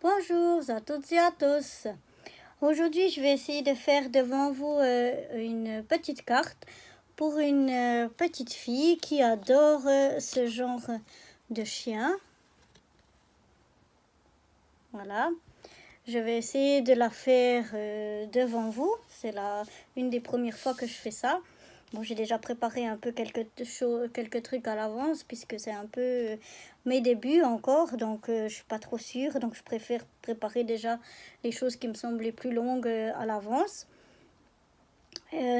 Bonjour à toutes et à tous. Aujourd'hui, je vais essayer de faire devant vous une petite carte pour une petite fille qui adore ce genre de chien. Voilà. Je vais essayer de la faire devant vous. C'est une des premières fois que je fais ça. Bon, j'ai déjà préparé un peu quelques trucs à l'avance puisque c'est un peu mes débuts encore. Donc, je suis pas trop sûre. Donc, je préfère préparer déjà les choses qui me semblent les plus longues à l'avance.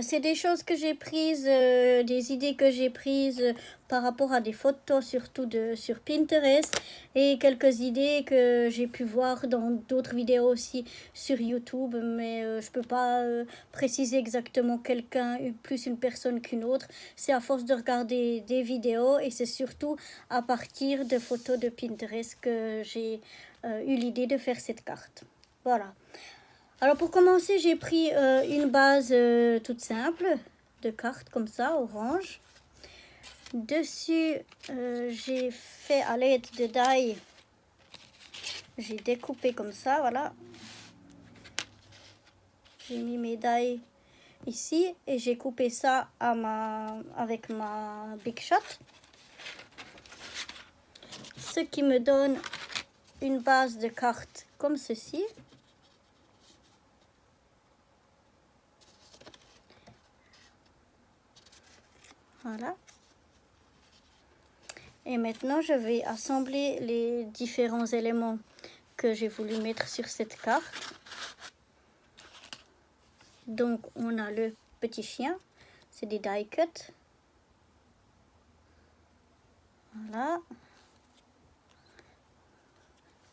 C'est des choses que j'ai prises, des idées que j'ai prises par rapport à des photos, surtout sur Pinterest, et quelques idées que j'ai pu voir dans d'autres vidéos aussi sur YouTube, mais je peux pas préciser exactement quelqu'un, plus une personne qu'une autre. C'est à force de regarder des vidéos et c'est surtout à partir de photos de Pinterest que j'ai eu l'idée de faire cette carte. Voilà. Alors pour commencer, j'ai pris une base toute simple de cartes comme ça, orange. Dessus, j'ai fait à l'aide de die. J'ai découpé comme ça, voilà. J'ai mis mes die ici et j'ai coupé ça avec ma Big Shot. Ce qui me donne une base de cartes comme ceci. Voilà. Et maintenant, je vais assembler les différents éléments que j'ai voulu mettre sur cette carte. Donc, on a le petit chien. C'est des die cut. Voilà.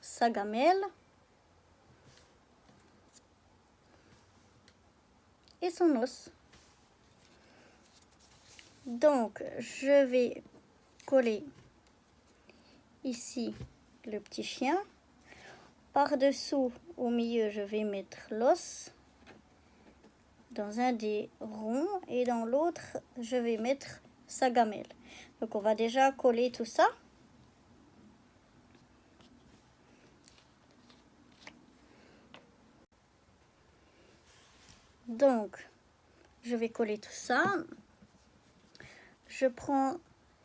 Sa gamelle. Et son os. Donc, je vais coller ici le petit chien. Par-dessous, au milieu, je vais mettre l'os dans un des ronds et dans l'autre, je vais mettre sa gamelle. Donc, on va déjà coller tout ça. Donc, je vais coller tout ça. Je prends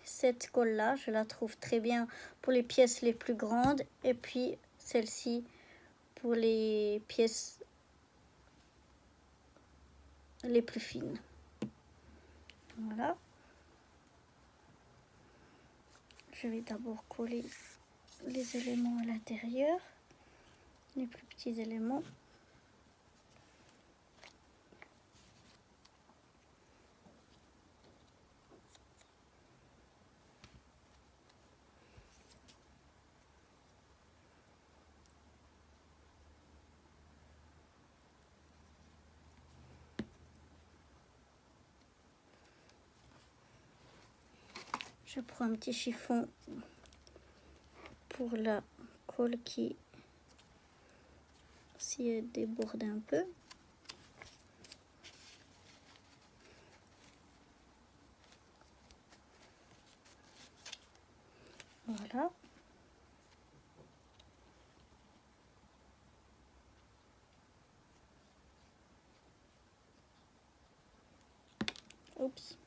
cette colle-là, je la trouve très bien pour les pièces les plus grandes et puis celle-ci pour les pièces les plus fines. Voilà. Je vais d'abord coller les éléments à l'intérieur, les plus petits éléments. Je prends un petit chiffon pour la colle qui s'y déborde un peu. Voilà. Oups.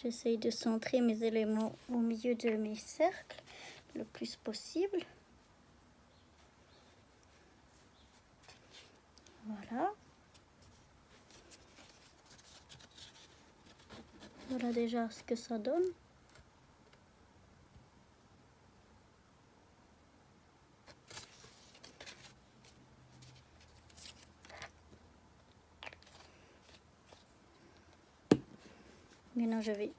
J'essaye de centrer mes éléments au milieu de mes cercles le plus possible. Voilà. Voilà déjà ce que ça donne. Maintenant, je vais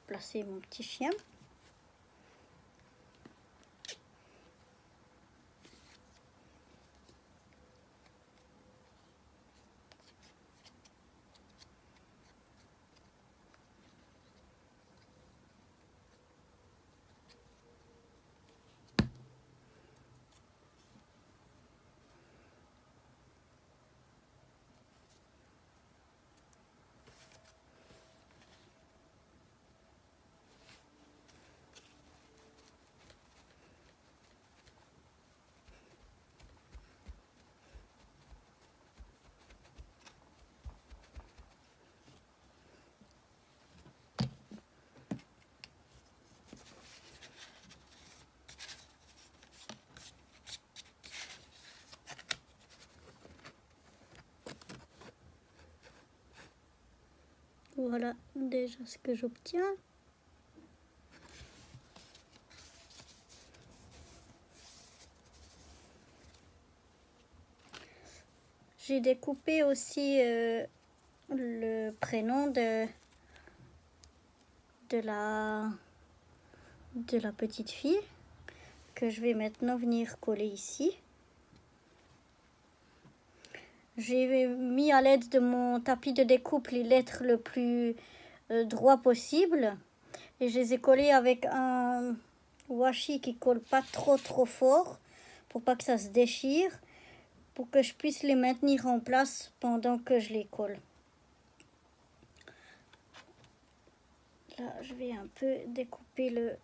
placer mon petit chien. Voilà déjà ce que j'obtiens. J'ai découpé aussi le prénom de la petite fille que je vais maintenant venir coller ici. J'ai mis à l'aide de mon tapis de découpe les lettres le plus droit possible et je les ai collées avec un washi qui colle pas trop fort pour pas que ça se déchire, pour que je puisse les maintenir en place pendant que je les colle. Là, je vais un peu découper le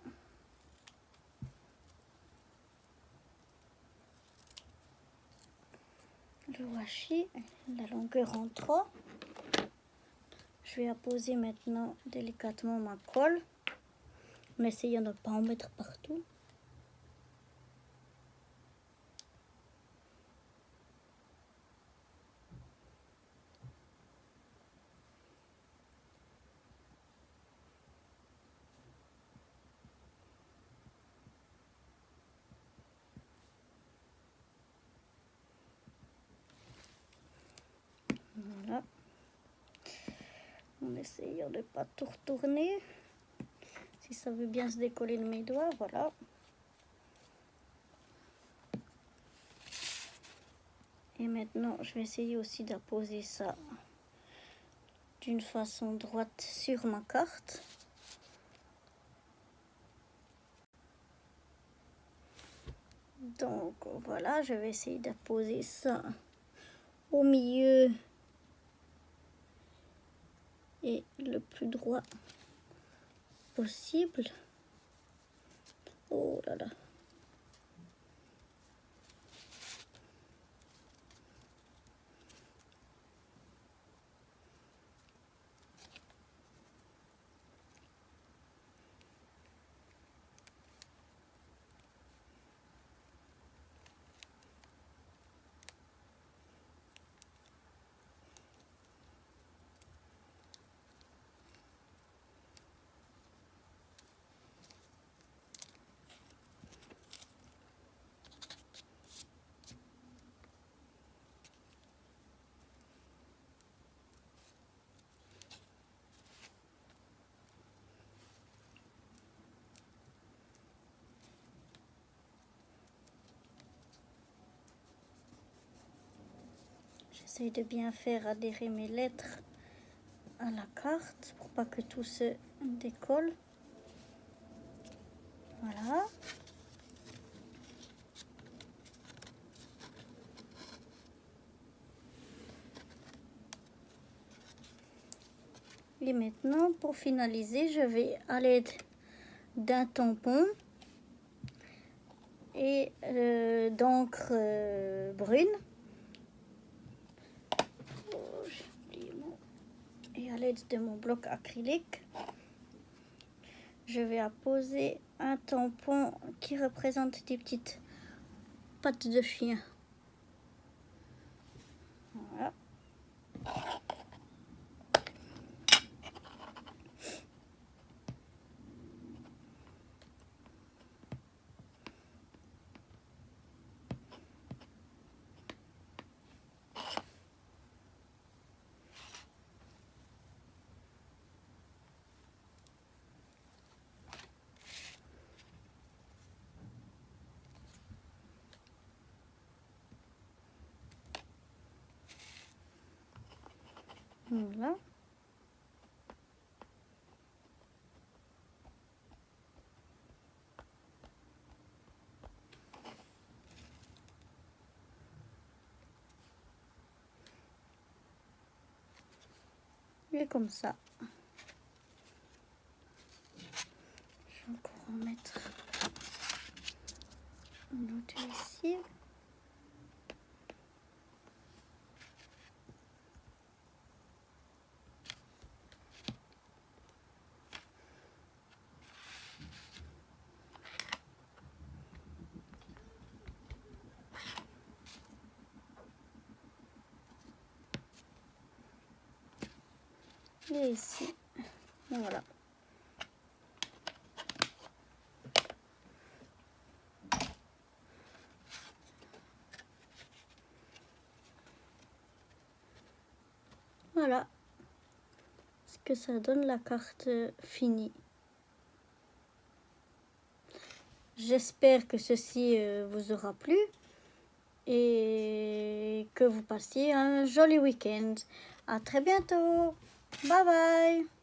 washi, la longueur en 3. Je vais apposer maintenant délicatement ma colle en essayant de ne pas en mettre partout. Voilà. En essayant de ne pas tout retourner. Si ça veut bien se décoller de mes doigts, voilà. Et maintenant, je vais essayer aussi d'apposer ça d'une façon droite sur ma carte. Donc voilà, je vais essayer d'apposer ça au milieu et le plus droit possible. Oh là là. J'essaye de bien faire adhérer mes lettres à la carte pour pas que tout se décolle. Voilà. Et maintenant, pour finaliser, je vais à l'aide d'un tampon et d'encre brune. Oh, j'ai oublié et à l'aide de mon bloc acrylique, je vais apposer un tampon qui représente des petites pattes de chien. Voilà. Voilà. Et comme ça. Je vais encore en mettre une autre ici. Et ici. Et voilà. Voilà ce que ça donne la carte finie. J'espère que ceci vous aura plu et que vous passiez un joli week-end. À très bientôt. Bye bye.